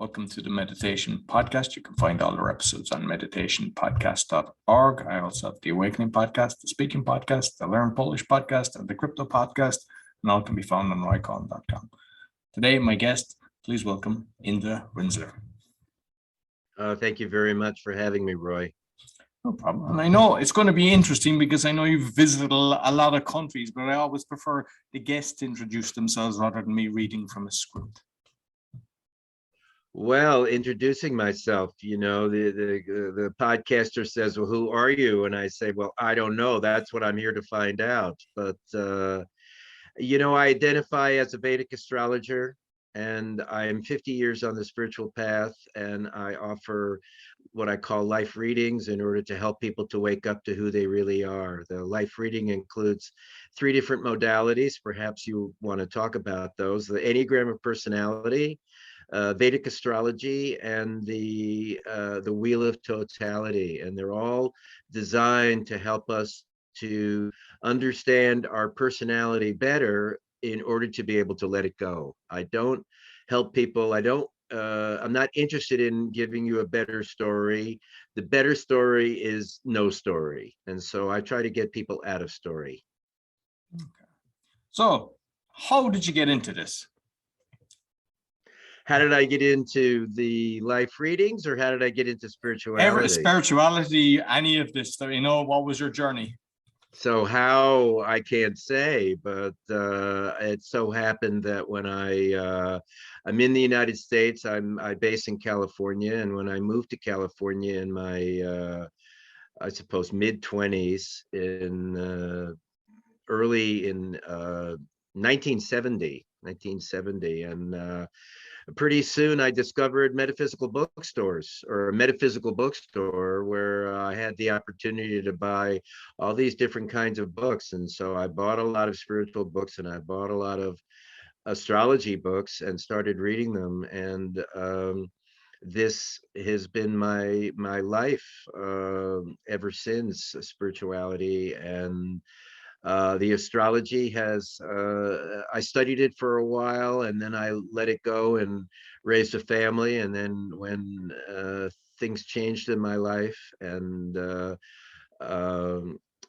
Welcome to the Meditation Podcast. You can find all our episodes on meditationpodcast.org. I also have the Awakening Podcast, the Speaking Podcast, the Learn Polish Podcast, and the Crypto Podcast, and all can be found on rycon.com. Today, my guest, please welcome Indra Rinzler. Thank you very much for having me, Roy. No problem. And I know it's going to be interesting because I know you've visited a lot of countries, but I always prefer the guests to introduce themselves rather than me reading from a script. Well, introducing myself, the podcaster says, well, who are you? And I say, well, I don't know. That's what I'm here to find out. But, I identify as a Vedic astrologer, and I am 50 years on the spiritual path, and I offer what I call life readings in order to help people to wake up to who they really are. The life reading includes 3 different modalities. Perhaps you want to talk about those: the Enneagram of personality, Vedic astrology, and the wheel of totality, and they're all designed to help us to understand our personality better in order to be able to let it go. I don't help people. I'm not interested in giving you a better story. The better story is no story, and so I try to get people out of story. Okay. So, how did you get into this? How did I get into the life readings, or how did I get into spirituality? Spirituality, any of this, what was your journey? So how, I can't say, but it so happened that when I'm in the United States, I base in California, and when I moved to California in my I suppose mid-20s, in early in 1970, and pretty soon I discovered metaphysical bookstores, or a metaphysical bookstore, where I had the opportunity to buy all these different kinds of books. And so I bought a lot of spiritual books, and I bought a lot of astrology books and started reading them. And this has been my life ever since, spirituality. And the astrology has, I studied it for a while, and then I let it go and raised a family. And then when things changed in my life, and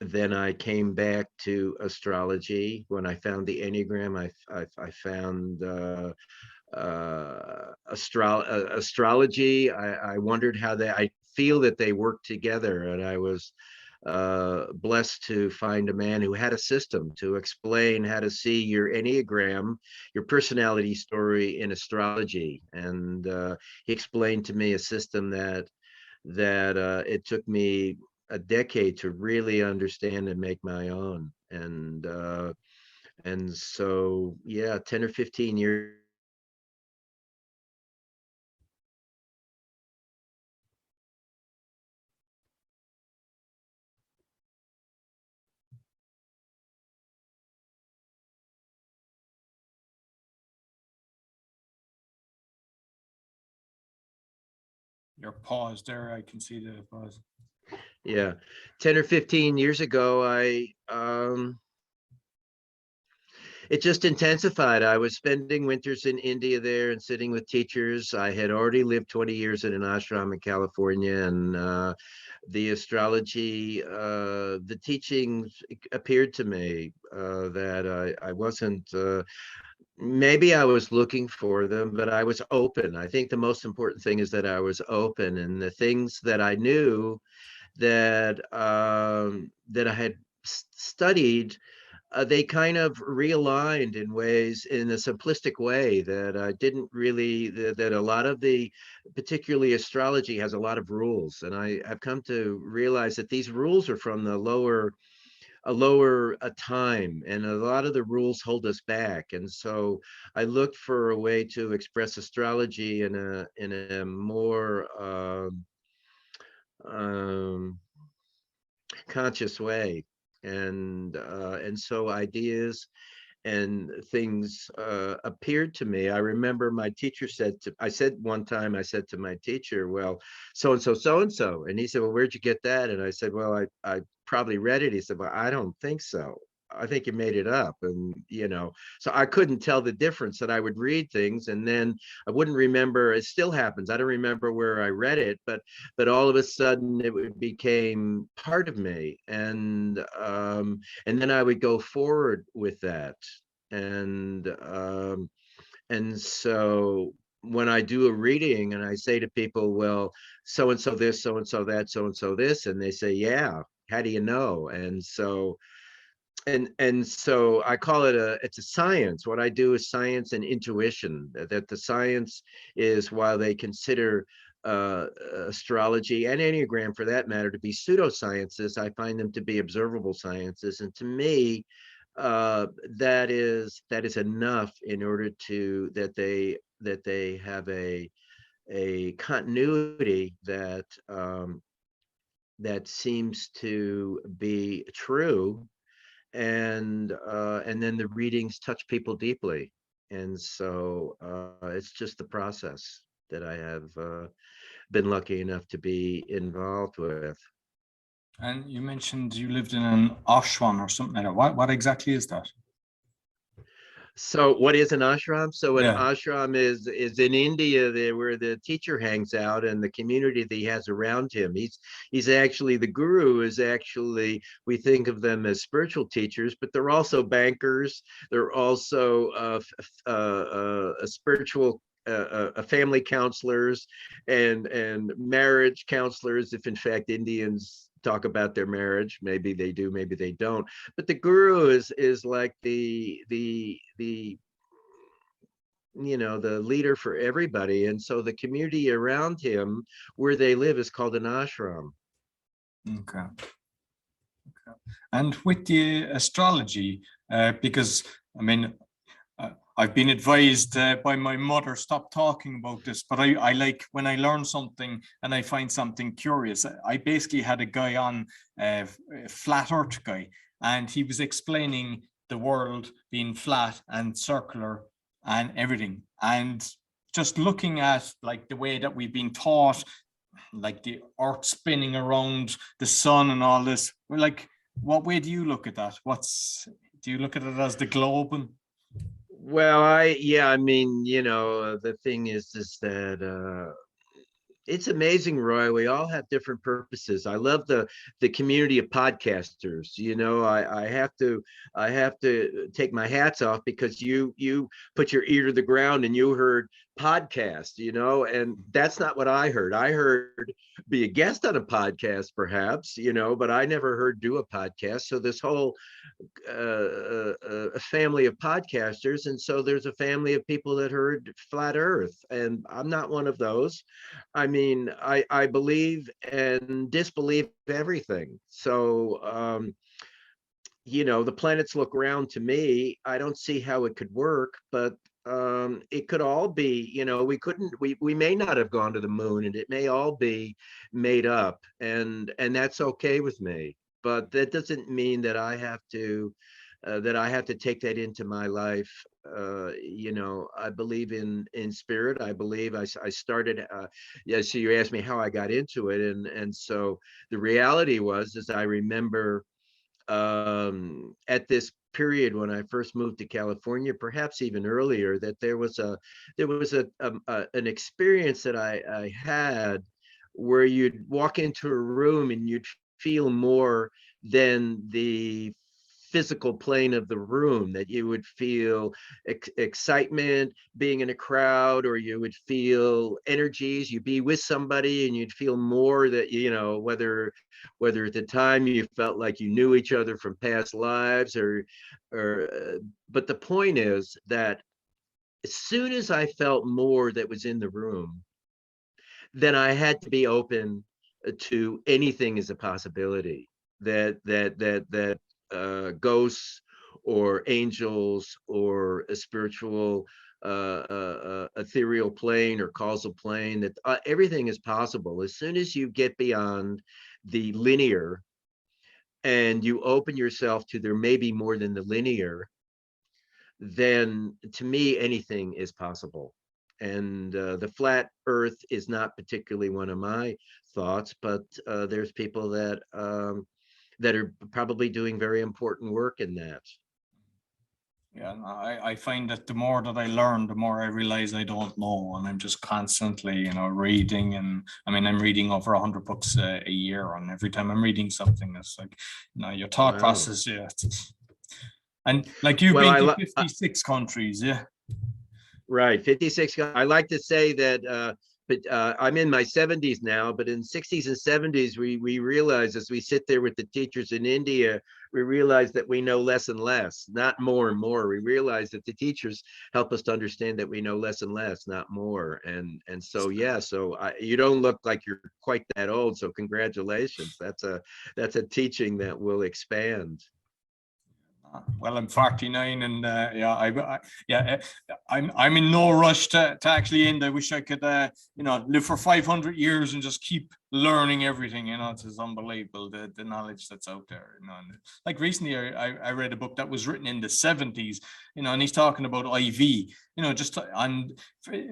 then I came back to astrology. When I found the Enneagram, I found astrology. I wondered how I feel that they work together, and I was blessed to find a man who had a system to explain how to see your Enneagram, your personality story, in astrology. And he explained to me a system that it took me a decade to really understand and make my own. And so, yeah, 10 or 15 years. Your pause there, I can see the pause. Yeah, 10 or 15 years ago, it just intensified. I was spending winters in India there and sitting with teachers. I had already lived 20 years in an ashram in California, and the astrology, the teachings appeared to me that I wasn't, maybe I was looking for them, but I was open. I think the most important thing is that I was open, and the things that I knew that that I had studied, they kind of realigned in ways, in a simplistic way, that I didn't really, that a lot of the, particularly astrology, has a lot of rules. And I've come to realize that these rules are from a lower time, and a lot of the rules hold us back. And so I looked for a way to express astrology in a more conscious way. And so ideas and things appeared to me. I remember my teacher I said one time, I said to my teacher, well, so and he said, well, where'd you get that? And I said, well, I probably read it. He said, well, I don't think so. I think you made it up. And, so I couldn't tell the difference, that I would read things and then I wouldn't remember. It still happens. I don't remember where I read it, but all of a sudden became part of me. And then I would go forward with that. And so when I do a reading and I say to people, well, so and so this, so and so that, so and so this, and they say, yeah, how do you know? And so I call it it's a science. What I do is science and intuition. That the science is, while they consider uh, astrology and Enneagram, for that matter, to be pseudosciences, I find them to be observable sciences. And to me, that is enough in order to that they have a continuity that seems to be true. And then the readings touch people deeply. And so it's just the process that I have been lucky enough to be involved with. And you mentioned you lived in an ashram or something like that. What exactly is that? So what is an ashram? So an Yeah. ashram is in India, there where the teacher hangs out and the community that he has around him. He's actually, the guru is actually, we think of them as spiritual teachers, but they're also bankers. They're also a spiritual family counselors and marriage counselors, if in fact Indians talk about their marriage. Maybe they do, maybe they don't. But the guru is like the leader for everybody. And so the community around him where they live is called an ashram. Okay. And with the astrology, because I mean, I've been advised by my mother, stop talking about this, but I like when I learn something and I find something curious. I basically had a guy on, a flat earth guy, and he was explaining the world being flat and circular and everything. And just looking at like the way that we've been taught, like the earth spinning around the sun and all this, we're like, what way do you look at that? Do you look at it as the globe? And Well, I mean, the thing is that it's amazing, Roy. We all have different purposes. I love the community of podcasters. I have to take my hats off, because you put your ear to the ground and you heard podcast, and that's not what I heard. I heard be a guest on a podcast, perhaps, but I never heard do a podcast. So this whole a family of podcasters, and so there's a family of people that heard flat earth, and I'm not one of those. I mean, I believe and disbelieve everything. So the planets look round to me. I don't see how it could work, but it could all be, we may not have gone to the moon, and it may all be made up, and that's okay with me. But that doesn't mean that I have to take that into my life. I believe in spirit. I believe I started. Yeah. So you asked me how I got into it, and so the reality is I remember at this period when I first moved to California, perhaps even earlier, that there was an experience that I had where you'd walk into a room and you'd feel more than the physical plane of the room, that you would feel excitement being in a crowd, or you would feel energies, you'd be with somebody and you'd feel more, that whether at the time you felt like you knew each other from past lives, but the point is that as soon as I felt more that was in the room, then I had to be open to anything as a possibility, that ghosts or angels or a spiritual ethereal plane or causal plane, that everything is possible as soon as you get beyond the linear and you open yourself to there may be more than the linear. Then to me anything is possible. And the flat earth is not particularly one of my thoughts, but there's people that are probably doing very important work in that. Yeah, and I find that the more that I learn, the more I realize I don't know, and I'm just constantly, reading. And I mean, I'm reading over 100 books a year, and every time I'm reading something, it's like, your thought Wow. process, yeah. And like you've Well, been to 56 countries, yeah. right, 56. I like to say that, but I'm in my 70s now, but in 60s and 70s, we realize as we sit there with the teachers in India, we realize that we know less and less, not more and more. We realize that the teachers help us to understand that we know less and less, not more. And so, yeah, so you don't look like you're quite that old. So congratulations. That's a teaching that will expand. Well, I'm 49, and I'm in no rush to actually end. I wish I could live for 500 years and just keep learning everything. It's just unbelievable, the knowledge that's out there. And like recently I read a book that was written in the 70s, and he's talking about IV, just on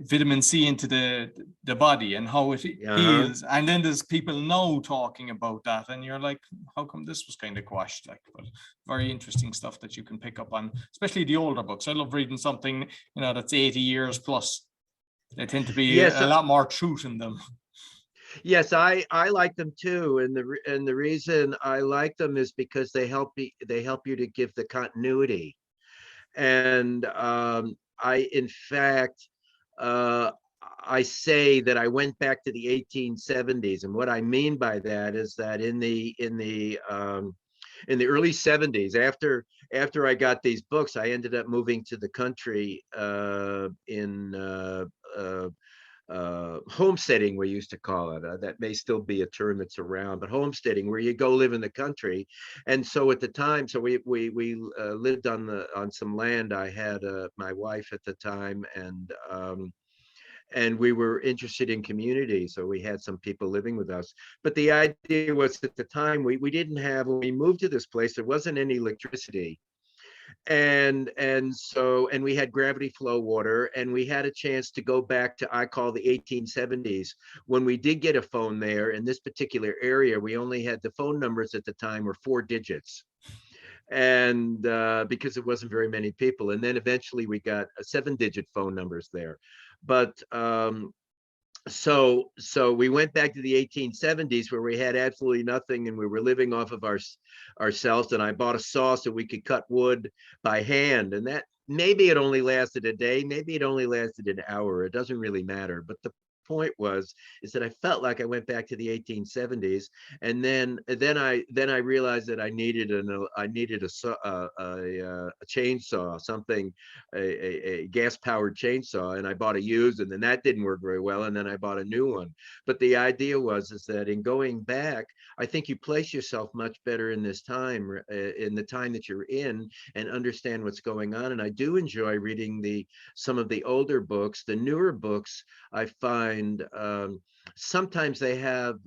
vitamin C into the body and how it heals. And then there's people now talking about that, and you're like, how come this was kind of quashed? Like, but very interesting stuff that you can pick up on, especially the older books. I love reading something that's 80 years plus. They tend to be a lot more truth in them. Yes, I like them too, and the reason I like them is because they help you to give the continuity. And I, in fact, I say that I went back to the 1870s, and what I mean by that is that in the early 70s, after I got these books, I ended up moving to the country in homesteading, we used to call it. That may still be a term that's around, but homesteading, where you go live in the country. And so at the time, so we lived on some land. I had my wife at the time, and we were interested in community, so we had some people living with us. But the idea was, at the time, we didn't have, when we moved to this place, there wasn't any electricity. And we had gravity flow water, and we had a chance to go back to, I call, the 1870s, when we did get a phone there. In this particular area, we only had, the phone numbers at the time were 4 digits, and because it wasn't very many people. And then eventually we got 7-digit phone numbers there. But so we went back to the 1870s, where we had absolutely nothing, and we were living off of ourselves. And I bought a saw so we could cut wood by hand, and that, maybe it only lasted a day, maybe it only lasted an hour, it doesn't really matter. But the point is that I felt like I went back to the 1870s. And then I realized that I needed a chainsaw, something, a gas powered chainsaw, and I bought a used, and then that didn't work very well, and then I bought a new one. But the idea is that in going back, I think you place yourself much better in this time, in the time that you're in, and understand what's going on. And I do enjoy reading some of the older books. The newer books, I find, sometimes they have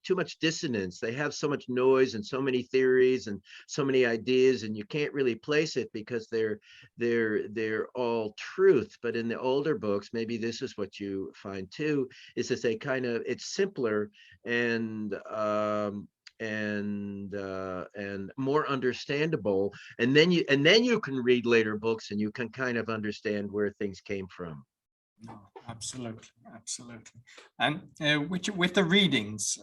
too much dissonance. They have so much noise and so many theories and so many ideas, and you can't really place it because they're all truth. But in the older books, maybe this is what you find too, is that it's simpler and more understandable. And then you can read later books, and you can kind of understand where things came from. No, absolutely. And with the readings,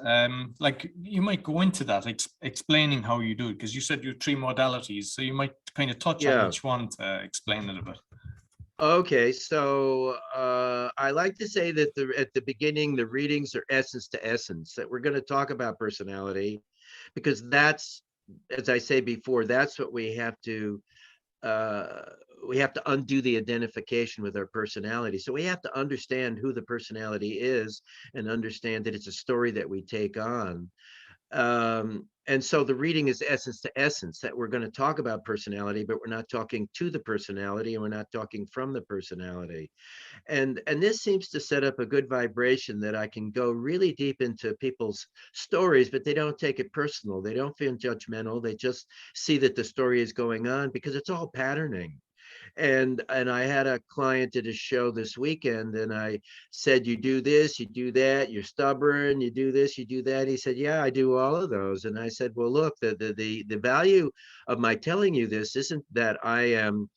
like you might go into that, explaining how you do it, because you said you have 3 modalities, so you might kind of touch on each one to explain it a bit. Okay, so I like to say that at the beginning, the readings are essence to essence, that we're going to talk about personality, because that's, as I say before, that's what we have to undo, the identification with our personality. So we have to understand who the personality is, and understand that it's a story that we take on. And so the reading is essence to essence, that we're going to talk about personality, but we're not talking to the personality, and we're not talking from the personality. And this seems to set up a good vibration, that I can go really deep into people's stories, but they don't take it personal. They don't feel judgmental. They just see that the story is going on, because it's all patterning. And I had a client at a show this weekend, and I said, you do this, you do that, you're stubborn, you do this, you do that. He said, yeah, I do all of those. And I said, well, look, the value of my telling you this isn't that I'm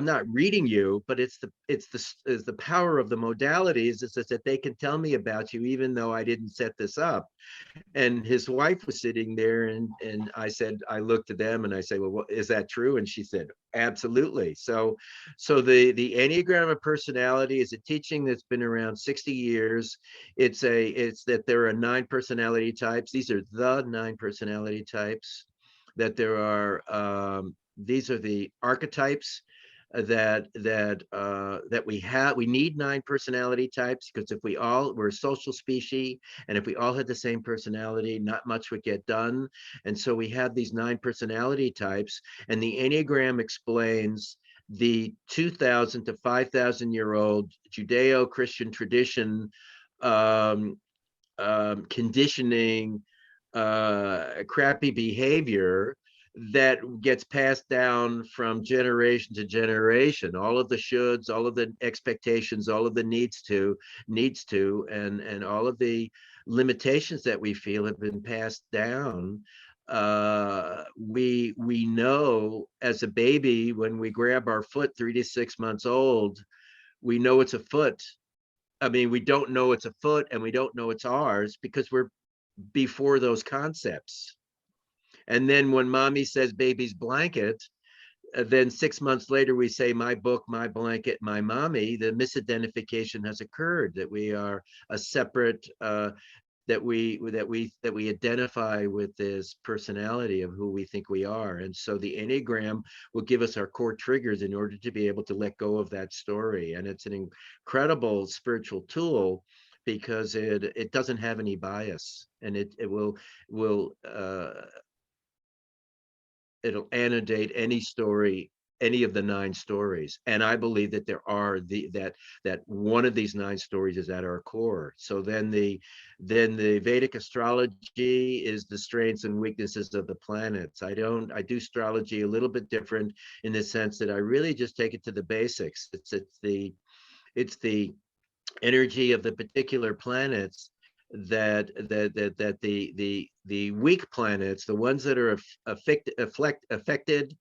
not reading you, but it's the power of the modalities is that they can tell me about you even though I didn't set this up. And his wife was sitting there, and I said, I looked at them and I said, well, is that true? And she said, absolutely. So the Enneagram of personality is a teaching that's been around 60 years. It's that there are 9 personality types. These are the 9 personality types. That there are these are the archetypes that we have. We need 9 personality types, because if we're a social species, and if we all had the same personality, not much would get done. And so we have these 9 personality types, and the Enneagram explains the 2,000 to 5,000 year old Judeo-Christian tradition, conditioning, crappy behavior that gets passed down from generation to generation. All of the shoulds, all of the expectations, all of the needs to, and all of the limitations that we feel have been passed down. We know as a baby, when we grab our foot 3 to 6 months old, we know it's a foot. I mean, we don't know it's a foot, and we don't know it's ours, because we're before those concepts. And then when mommy says baby's blanket, then 6 months later we say my book, my blanket, my mommy. The misidentification has occurred, that we are a separate, that we identify with this personality of who we think we are. And so the Enneagram will give us our core triggers in order to be able to let go of that story. And it's an incredible spiritual tool, because it doesn't have any bias, and it will it'll annotate any story, any of the 9 stories. And I believe that there are that one of these 9 stories is at our core. So then the Vedic astrology is the strengths and weaknesses of the planets. I do astrology a little bit different, in the sense that I really just take it to the basics. It's the energy of the particular planets, that the weak planets, the ones that are affected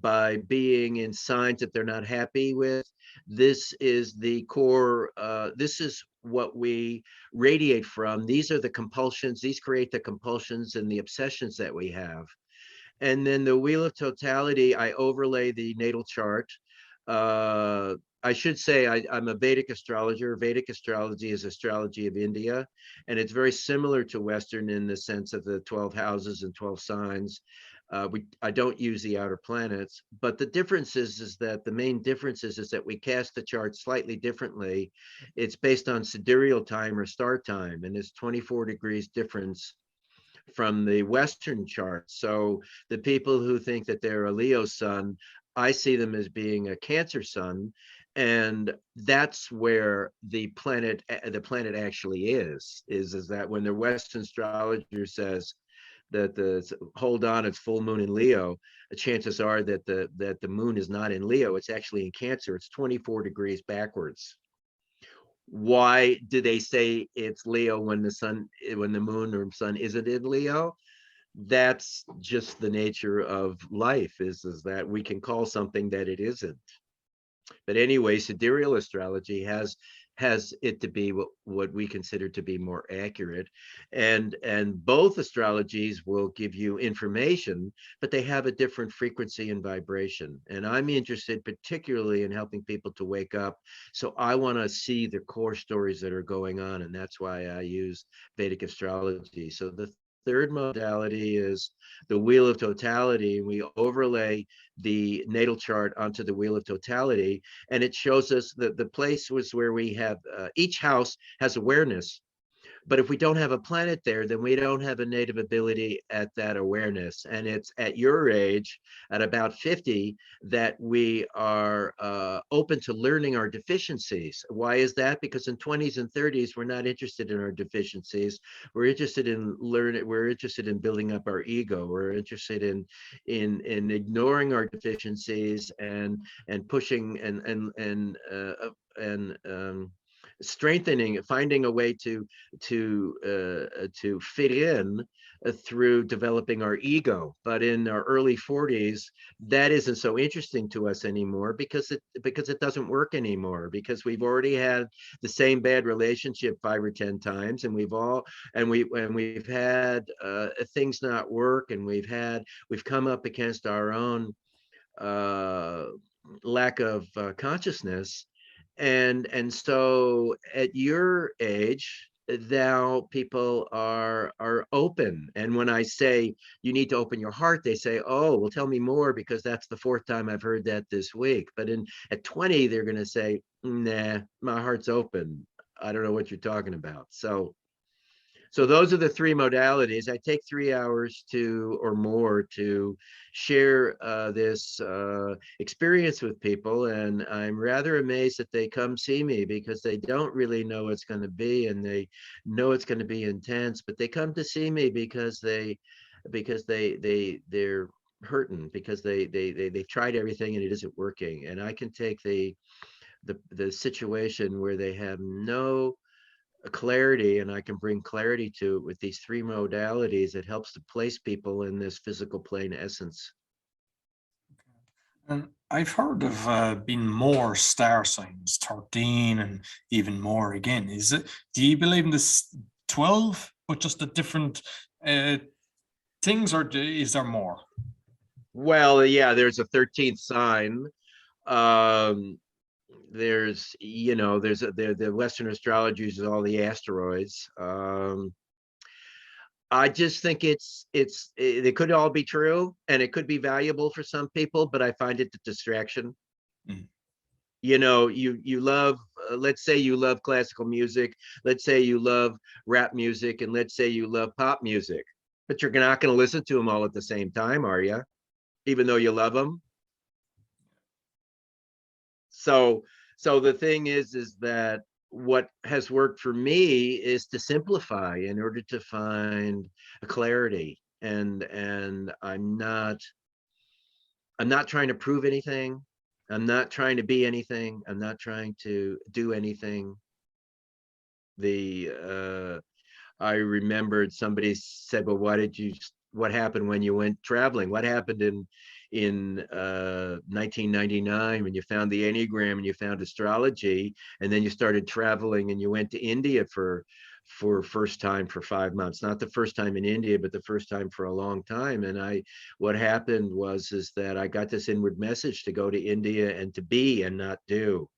by being in signs that they're not happy with. This is the core. This is what we radiate from. These are the compulsions. These create the compulsions and the obsessions that we have. And then the wheel of totality, I overlay the natal chart. I should say I'm a Vedic astrologer. Vedic astrology is astrology of India, and it's very similar to Western in the sense of the 12 houses and 12 signs. I don't use the outer planets, but the difference is that the main difference is that we cast the chart slightly differently. It's based on sidereal time or star time, and it's 24 degrees difference from the Western chart. So the people who think that they're a Leo sun, I see them as being a Cancer sun, and that's where the planet actually is that when the Western astrologer says that hold on, it's full moon in Leo, the chances are that the moon is not in Leo, it's actually in Cancer. It's 24 degrees backwards. Why do they say it's Leo when the moon or sun isn't in Leo? That's just the nature of life, is that we can call something that it isn't. But anyway, sidereal astrology has it to be what we consider to be more accurate, and both astrologies will give you information, but they have a different frequency and vibration. And I'm interested particularly in helping people to wake up, so I want to see the core stories that are going on, and that's why I use Vedic astrology. So the third modality is the wheel of totality. We overlay the natal chart onto the wheel of totality, and it shows us that the place was where we have each house has awareness. But if we don't have a planet there, then we don't have a native ability at that awareness. And it's at your age, at about 50, that we are open to learning our deficiencies. Why is that? Because in 20s and 30s, we're not interested in our deficiencies. We're interested in learning. We're interested in building up our ego. We're interested in ignoring our deficiencies and pushing and strengthening, finding a way to fit in through developing our ego. But in our early 40s, that isn't so interesting to us anymore because it doesn't work anymore, because we've already had the same bad relationship 5 or 10 times, and we've had things not work, and we've come up against our own lack of consciousness. And so at your age now, people are open. And when I say you need to open your heart, they say, oh, well, tell me more, because that's the 4th time I've heard that this week. But at 20, they're going to say, nah, my heart's open. I don't know what you're talking about. So those are the 3 modalities. I take 3 hours or more to share this experience with people. And I'm rather amazed that they come see me, because they don't really know what's going to be, and they know it's going to be intense, but they come to see me because they're hurting, because they've tried everything and it isn't working. And I can take the situation where they have no clarity, and I can bring clarity to it with these 3 modalities. It helps to place people in this physical plane essence. And I've heard of being more star signs, 13 and even more again. Do you believe in this 12, but just a different things, or is there more? Well, yeah, there's a 13th sign. There's the Western astrology uses all the asteroids. I just think it could all be true, and it could be valuable for some people, but I find it a distraction. Mm. You love, let's say you love classical music, let's say you love rap music, and let's say you love pop music, but you're not going to listen to them all at the same time, are you? Even though you love them. So the thing is that what has worked for me is to simplify in order to find a clarity. And I'm not trying to prove anything. I'm not trying to be anything. I'm not trying to do anything. I remembered somebody said, well, what happened when you went traveling? What happened in 1999 when you found the Enneagram and you found astrology, and then you started traveling and you went to India for first time for 5 months, not the first time in India, but the first time for a long time. And what happened is that I got this inward message to go to India and to be and not do.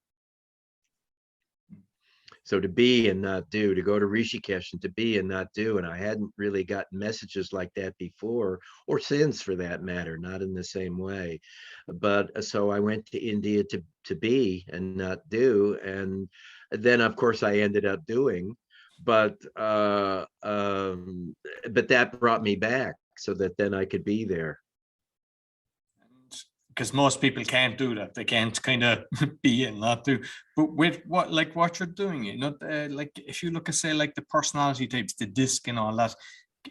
So to be and not do, to go to Rishikesh and to be and not do. And I hadn't really gotten messages like that before, or since for that matter, not in the same way. But so I went to India to be and not do. And then of course I ended up doing, but that brought me back so that then I could be there. Because most people can't do that. They can't kind of be and not do. But with what you're doing, like if you look at, say, like the personality types, the disc and all that,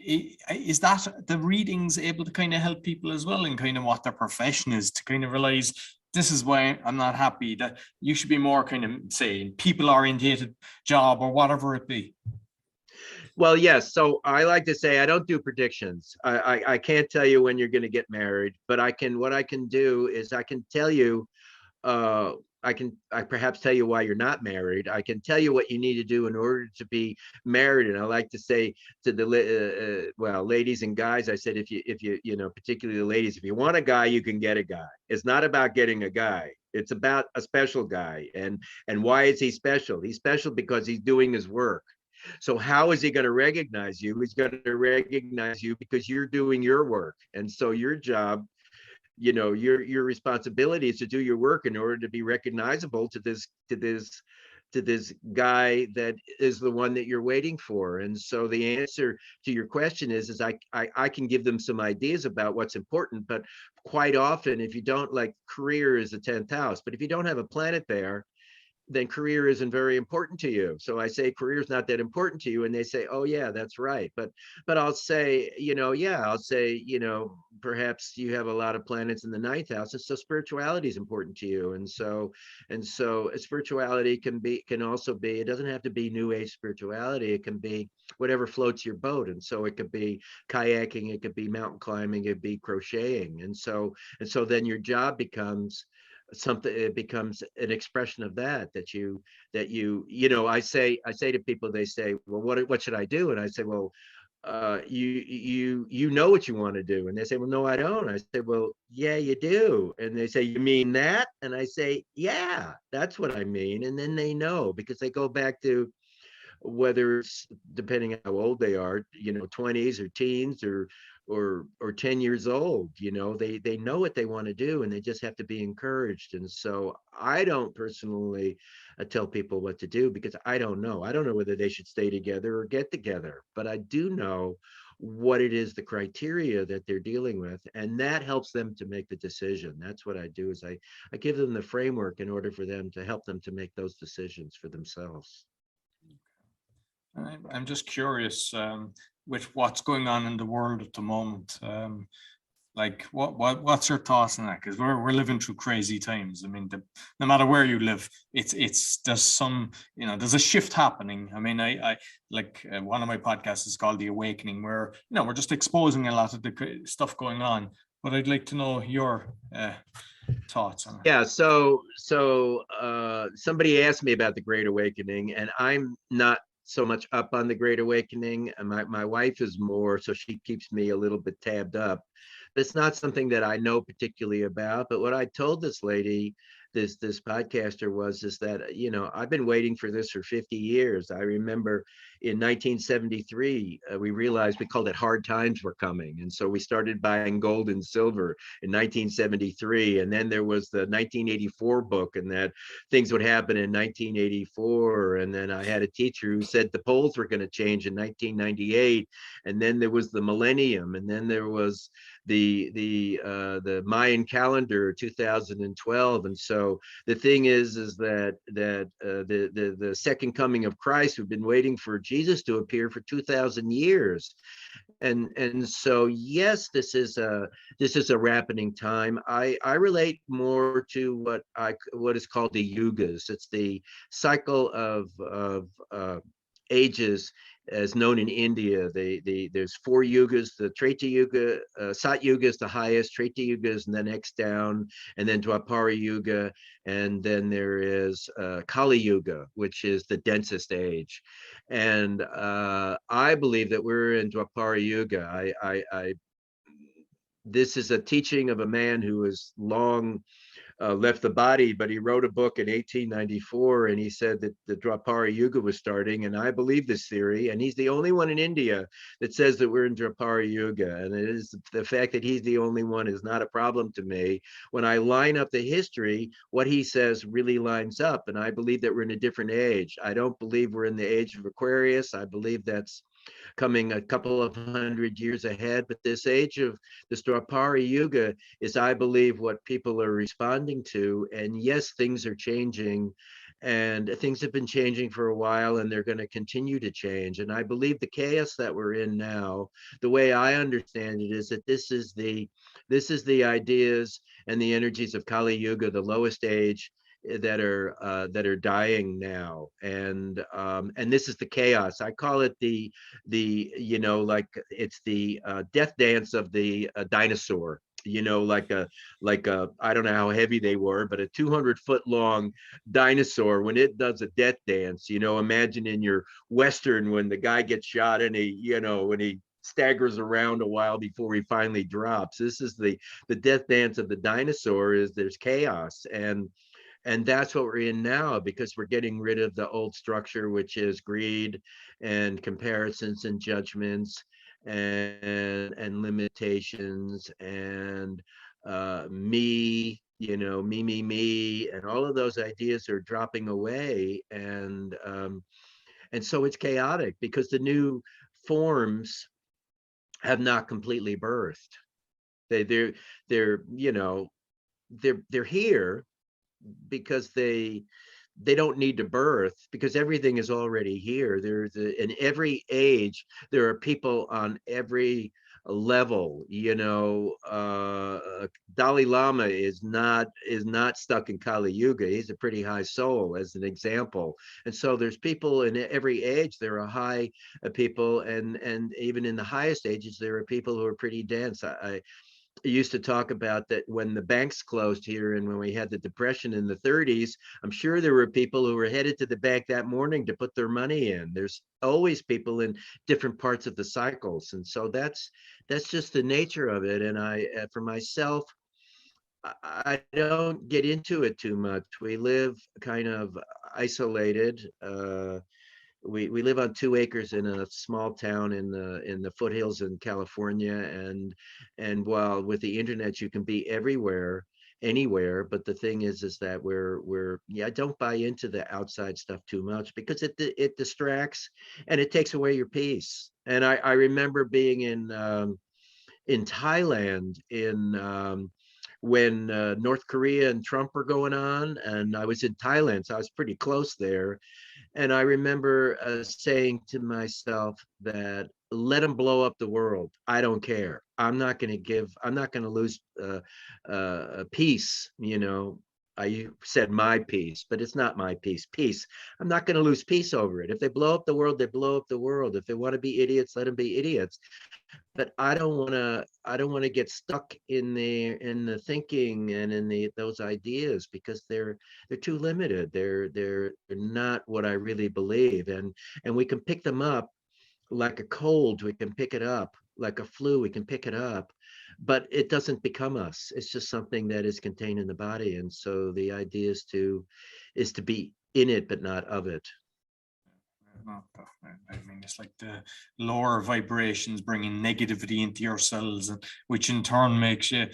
is that the readings able to kind of help people as well in kind of what their profession is, to kind of realize this is why I'm not happy, that you should be more kind of, say, people-oriented job or whatever it be? Well, yes. So I like to say I don't do predictions. I can't tell you when you're going to get married, but what I can do is I can tell you, I perhaps tell you why you're not married. I can tell you what you need to do in order to be married. And I like to say to the ladies and guys, I said, if you particularly the ladies, if you want a guy, you can get a guy. It's not about getting a guy. It's about a special guy. And why is he special? He's special because he's doing his work. So how is he going to recognize you? He's going to recognize you because you're doing your work. And so your job, your responsibility is to do your work in order to be recognizable to to this guy that is the one that you're waiting for. And so the answer to your question is I can give them some ideas about what's important, but quite often, if you don't, like, career is the 10th house, but if you don't have a planet there, then career isn't very important to you. So I say career is not that important to you, and they say, oh yeah, that's right. But I'll say, yeah, I'll say, perhaps you have a lot of planets in the 9th house, and so spirituality is important to you. And so spirituality can also be, it doesn't have to be new age spirituality, it can be whatever floats your boat. And so it could be kayaking, it could be mountain climbing, it could be crocheting. And so then your job becomes something, it becomes an expression of that I say to people, they say, well, what should I do? And I say, well, you know what you want to do. And they say, well, no, I don't. I say, well, yeah, you do. And they say, you mean that? And I say, yeah, that's what I mean. And then they know, because they go back to, whether it's, depending on how old they are, 20s or teens or 10 years old, they know what they want to do, and they just have to be encouraged. And so I don't personally tell people what to do, because I don't know whether they should stay together or get together, but I do know what it is, the criteria that they're dealing with, and that helps them to make the decision. That's what I do, is I give them the framework in order for them to help them to make those decisions for themselves. I'm just curious with what's going on in the world at the moment. Like, what's your thoughts on that? Because we're living through crazy times. I mean, no matter where you live, it's there's some, there's a shift happening. I mean, I like one of my podcasts is called The Awakening, where we're just exposing a lot of the stuff going on. But I'd like to know your thoughts on it. Yeah, so somebody asked me about the Great Awakening, and I'm not so much up on the Great Awakening, and my wife is more, so she keeps me a little bit tabbed up. It's not something that I know particularly about. But what I told this lady, this podcaster, is that, I've been waiting for this for 50 years. I remember in 1973, we realized, we called it hard times were coming. And so we started buying gold and silver in 1973. And then there was the 1984 book, and that things would happen in 1984. And then I had a teacher who said the poles were going to change in 1998. And then there was the millennium. And then there was the Mayan calendar, 2012. And so the thing is that the second coming of Christ, we've been waiting for Jesus to appear for 2,000 years. And so, yes, this is a rappening time. I relate more to what is called the Yugas. It's the cycle of ages, as known in India. There's 4 yugas. The Treta Yuga, Sat Yuga is the highest, Treta Yuga is the next down, and then Dwapara Yuga, and then there is Kali Yuga, which is the densest age. And I believe that we're in Dwapara Yuga. This is a teaching of a man who has long left the body, but he wrote a book in 1894, and he said that the Dwapara Yuga was starting, and I believe this theory, and he's the only one in India that says that we're in Dwapara Yuga. And it is, the fact that he's the only one is not a problem to me. When I line up the history, what he says really lines up, and I believe that we're in a different age. I don't believe we're in the age of Aquarius. I believe that's coming a couple of 100 years ahead. But this age of the Dwapara Yuga is, I believe, what people are responding to. And yes, things are changing, and things have been changing for a while, and they're going to continue to change. And I believe the chaos that we're in now, the way I understand it, is that this is the ideas and the energies of Kali Yuga, the lowest age, that are dying now. And this is the chaos. I call it the like, it's the death dance of the dinosaur. Like a I don't know how heavy they were, but a 200-foot long dinosaur, when it does a death dance, imagine in your Western, when the guy gets shot and when he staggers around a while before he finally drops. This is the death dance of the dinosaur. Is there's chaos, and that's what we're in now, because we're getting rid of the old structure, which is greed and comparisons and judgments and limitations and me, me, and all of those ideas are dropping away, and so it's chaotic because the new forms have not completely birthed. They're they're here because they don't need to birth, because everything is already here. In every age there are people on every level. Dalai Lama is not stuck in Kali Yuga. He's a pretty high soul, as an example. And so there's people in every age. There are high people, and even in the highest ages there are people who are pretty dense. I used to talk about that when the banks closed here and when we had the depression in the 30s. I'm sure there were people who were headed to the bank that morning to put their money in. There's always people in different parts of the cycles, and so that's just the nature of it. And for myself, I don't get into it too much. We live kind of isolated. We live on 2 acres in a small town in the foothills in California, and while with the internet you can be everywhere, anywhere, but the thing is that we're yeah, don't buy into the outside stuff too much, because it distracts and it takes away your peace. And I remember being in Thailand when North Korea and Trump were going on, and I was in Thailand, so I was pretty close there. And I remember saying to myself that, let them blow up the world. I don't care. I'm not going to lose peace. I said my peace, but it's not my peace. Peace. I'm not going to lose peace over it. If they blow up the world, they blow up the world. If they want to be idiots, let them be idiots. But I don't want to get stuck in the thinking and in those ideas, because they're too limited. They're not what I really believe. And we can pick them up like a cold. We can pick it up like a flu. We can pick it up, but it doesn't become us. It's just something that is contained in the body. And so the idea is to be in it but not of it. I mean, it's like the lower vibrations bringing negativity into your cells, and which in turn makes you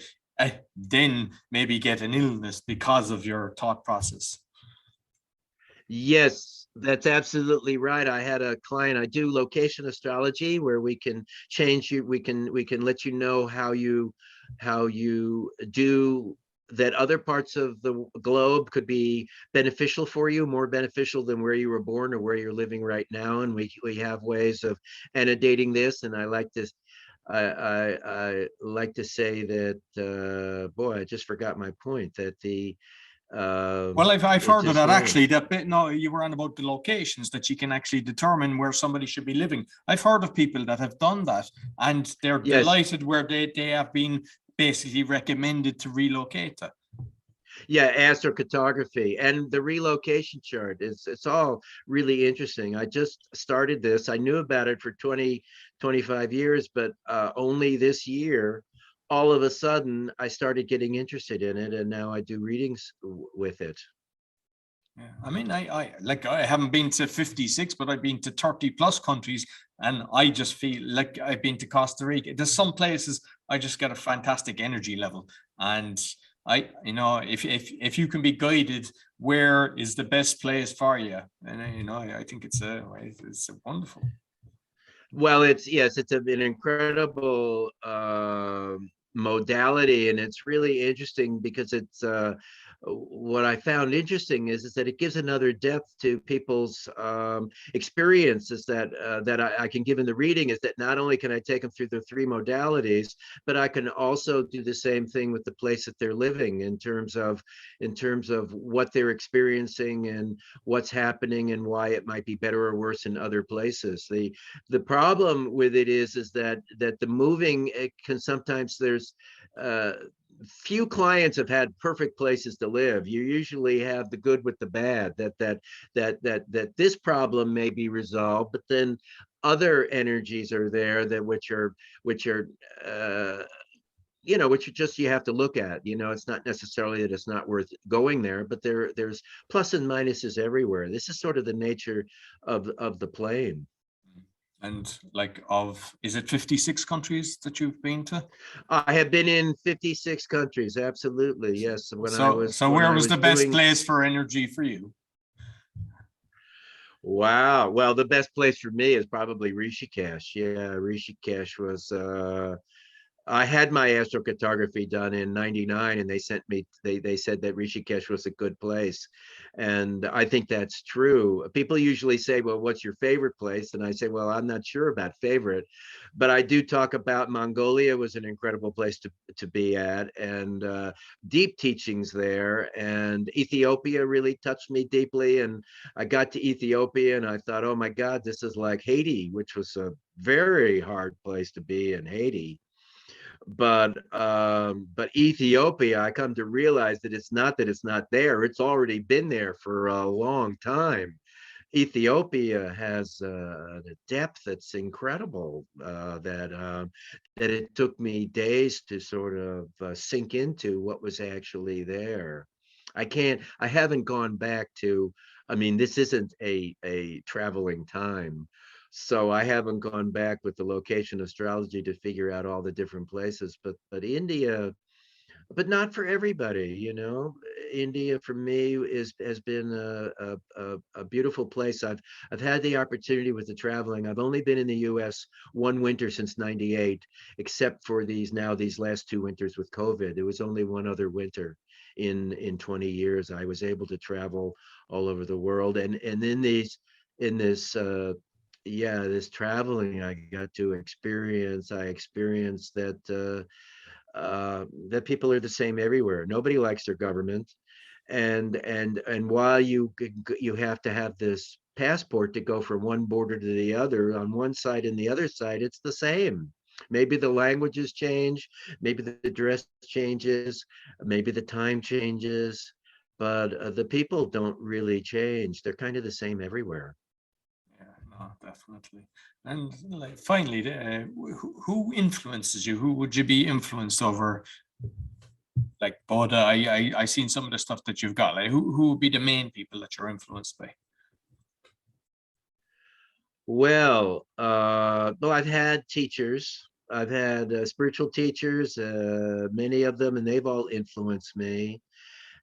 then maybe get an illness because of your thought process. Yes, that's absolutely right. I had a client. I do location astrology, where we can change you. We can let you know how you do that. Other parts of the globe could be beneficial for you, more beneficial than where you were born or where you're living right now. And we have ways of annotating this. And I like this. I like to say that, boy, I just forgot my point, that well, I've heard of that, yeah. actually. That bit, no, you were on about the locations, that you can actually determine where somebody should be living. I've heard of people that have done that, and they're Yes. delighted where they have been basically recommended to relocate to. Yeah, astrocartography and the relocation chart. It's all really interesting. I just started this. I knew about it for 25 years, but only this year, all of a sudden, I started getting interested in it, and now I do readings with it. Yeah, I mean, I haven't been to 56, but I've been to 30 plus countries, and I just feel like I've been to Costa Rica. There's some places I just get a fantastic energy level, and if you can be guided, where is the best place for you? And I think it's wonderful. Well, it's an incredible modality, and it's really interesting because it's what I found interesting is that it gives another depth to people's experiences that I can give in the reading. Is that not only can I take them through the 3 modalities, but I can also do the same thing with the place that they're living, in terms of what they're experiencing and what's happening and why it might be better or worse in other places. The problem with it is that the moving, it can sometimes, there's few clients have had perfect places to live. You usually have the good with the bad, that this problem may be resolved, but then other energies are there that which are which just you have to look at. It's not necessarily that it's not worth going there, but there's plus and minuses everywhere. This is sort of the nature of the plane. And like is it 56 countries that you've been to? I have been in 56 countries. Absolutely. Yes. So When where I was was the best doing, place for energy for you? wow. Well, the best place for me is probably Rishikesh. Yeah, Rishikesh was I had my astrocartography done in '99, and they sent me. They said that Rishikesh was a good place, and I think that's true. People usually say, "Well, what's your favorite place?" And I say, "Well, I'm not sure about favorite, but I do talk about Mongolia was an incredible place to be at, and deep teachings there. And Ethiopia really touched me deeply. And I got to Ethiopia, and I thought, oh my God, this is like Haiti, which was a very hard place to be in Haiti. But Ethiopia, I come to realize that it's not there. It's already been there for a long time. Ethiopia has the depth that's incredible, that it took me days to sort of sink into what was actually there. I haven't gone back to, I mean, this isn't a traveling time. So I haven't gone back with the location astrology to figure out all the different places, but India, but not for everybody, you know. India for me is has been a beautiful place. I've had the opportunity with the traveling. I've only been in the US one winter since '98, except for these last two winters with COVID. There was only one other winter in 20 years. I was able to travel all over the world, and in this yeah, this traveling I got to experience. I experienced that people are the same everywhere. Nobody likes their government, and while you have to have this passport to go from one border to the other, on one side and the other side, it's the same. Maybe the languages change, maybe the dress changes, maybe the time changes, but the people don't really change. They're kind of the same everywhere. Yeah, no, definitely. And like finally, who influences you? Who would you be influenced over? Like Boda, I seen some of the stuff that you've got. Like who would be the main people that you're influenced by? Well, I've had teachers. I've had spiritual teachers, many of them, and they've all influenced me.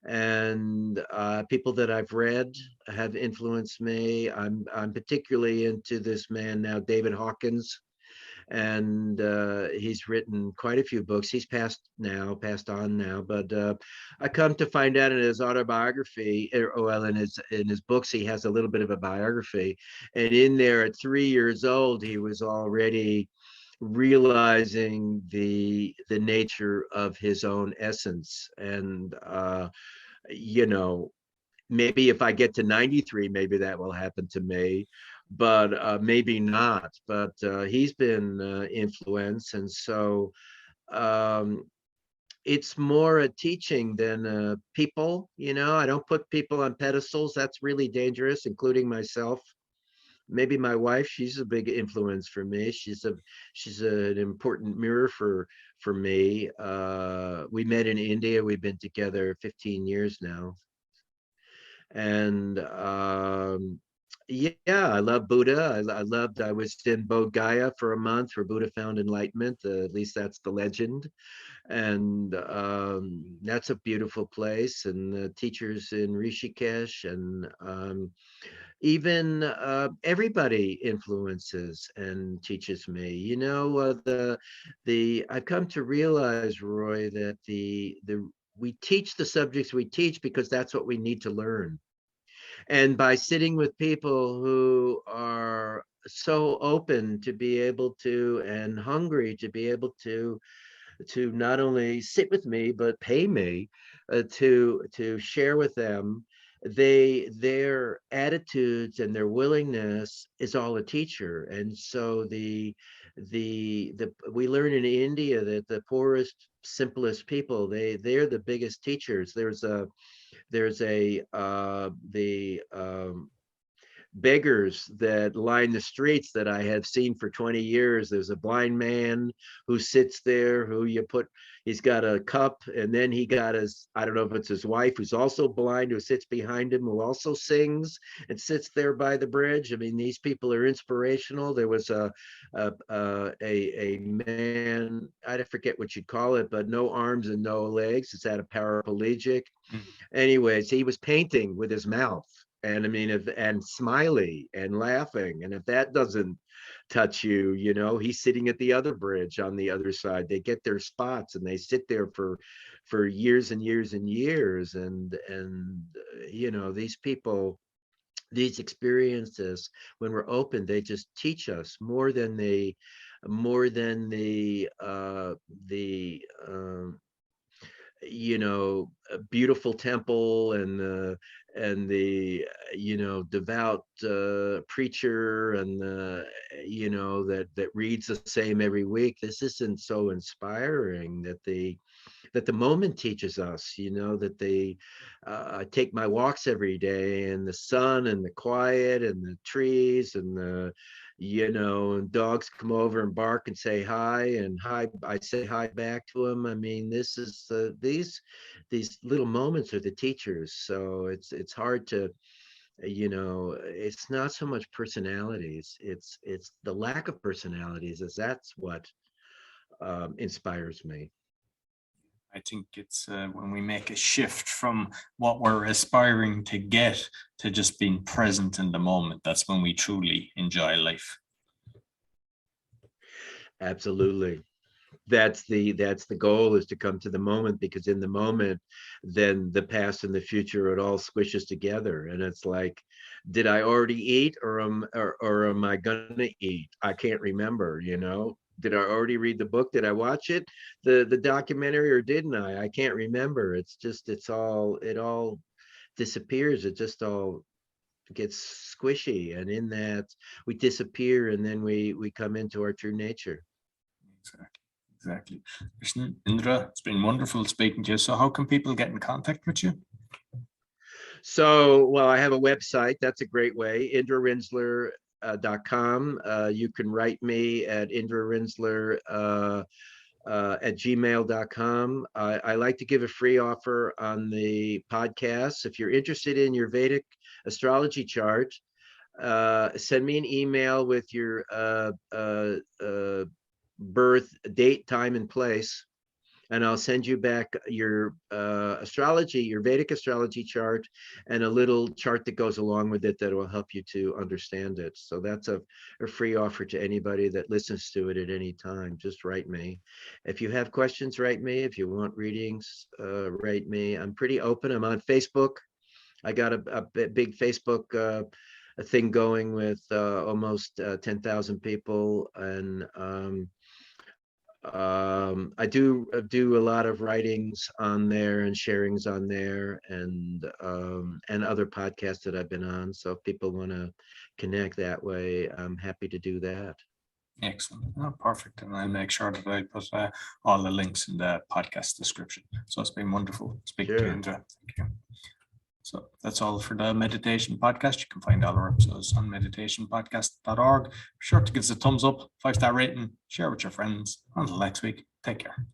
And people that I've read have influenced me. I'm particularly into this man now, David Hawkins, and he's written quite a few books. He's passed on now, but I come to find out in his autobiography, well, in his books, he has a little bit of a biography, and in there, at 3 years old, he was already realizing the nature of his own essence, and you know, maybe if I get to 93, maybe that will happen to me, but maybe not. But he's been influenced, and so um, it's more a teaching than people. You know, I don't put people on pedestals. That's really dangerous, including myself. Maybe my wife, she's a big influence for me. She's an important mirror for me. We met in India. We've been together 15 years now, and yeah, I love Buddha. I was in Bodh Gaya for a month where Buddha found enlightenment. At least that's the legend, and that's a beautiful place. And the teachers in Rishikesh, and even everybody influences and teaches me. You know, the I've come to realize, Roy, that the we teach the subjects we teach because that's what we need to learn. And by sitting with people who are so open to be able to, and hungry to be able to not only sit with me but pay me to share with them, their attitudes and their willingness is all a teacher. And so the we learn in India that the poorest, simplest people, they're the biggest teachers. There's a beggars that line the streets that I have seen for 20 years. There's a blind man who sits there, he's got a cup, and then he got I don't know if it's his wife, who's also blind, who sits behind him, who also sings and sits there by the bridge. I mean, these people are inspirational. There was a man, I forget what you'd call it, but no arms and no legs. It's at a paraplegic. Anyways, he was painting with his mouth. And I mean, and smiley and laughing. And if that doesn't touch you, he's sitting at the other bridge on the other side. They get their spots and they sit there for years and years and years. And these people, these experiences, when we're open, they just teach us more than the beautiful temple and the devout preacher and that reads the same every week. This isn't so inspiring that the moment teaches us, that I take my walks every day, and the sun and the quiet and the trees and and dogs come over and bark and say hi, and I say hi back to them. I mean, this is these little moments are the teachers. So it's hard to, it's not so much personalities, it's the lack of personalities, that's what inspires me. I think it's when we make a shift from what we're aspiring to get to just being present in the moment, that's when we truly enjoy life. Absolutely. That's the goal, is to come to the moment, because in the moment, then the past and the future, it all squishes together. And it's like, did I already eat, or am I gonna eat? I can't remember, Did I already read the book? Did I watch it, the documentary, or didn't I? I can't remember. It all disappears. It just all gets squishy, and in that we disappear, and then we come into our true nature. Exactly. Listen, Indra, it's been wonderful speaking to you. So how can people get in contact with you? So, well, I have a website. That's a great way, indrarinzler.com. You can write me at indrarinzler at gmail.com. I like to give a free offer on the podcast. If you're interested in your Vedic astrology chart, send me an email with your birth date, time, and place, and I'll send you back your your Vedic astrology chart, and a little chart that goes along with it that will help you to understand it. So that's a free offer to anybody that listens to it at any time. Just write me. If you have questions, write me. If you want readings, write me. I'm pretty open. I'm on Facebook. I got a big Facebook a thing going with almost 10,000 people, and I do a lot of writings on there and sharings on there, and other podcasts that I've been on. So if people want to connect that way, I'm happy to do that. Excellent. Oh, perfect. And I'll make sure that I put all the links in the podcast description. So it's been wonderful speaking to you, Indra. Thank you. So that's all for the meditation podcast. You can find all our episodes on meditationpodcast.org. Be sure to give us a thumbs up, 5-star rating, share with your friends. Until next week, take care.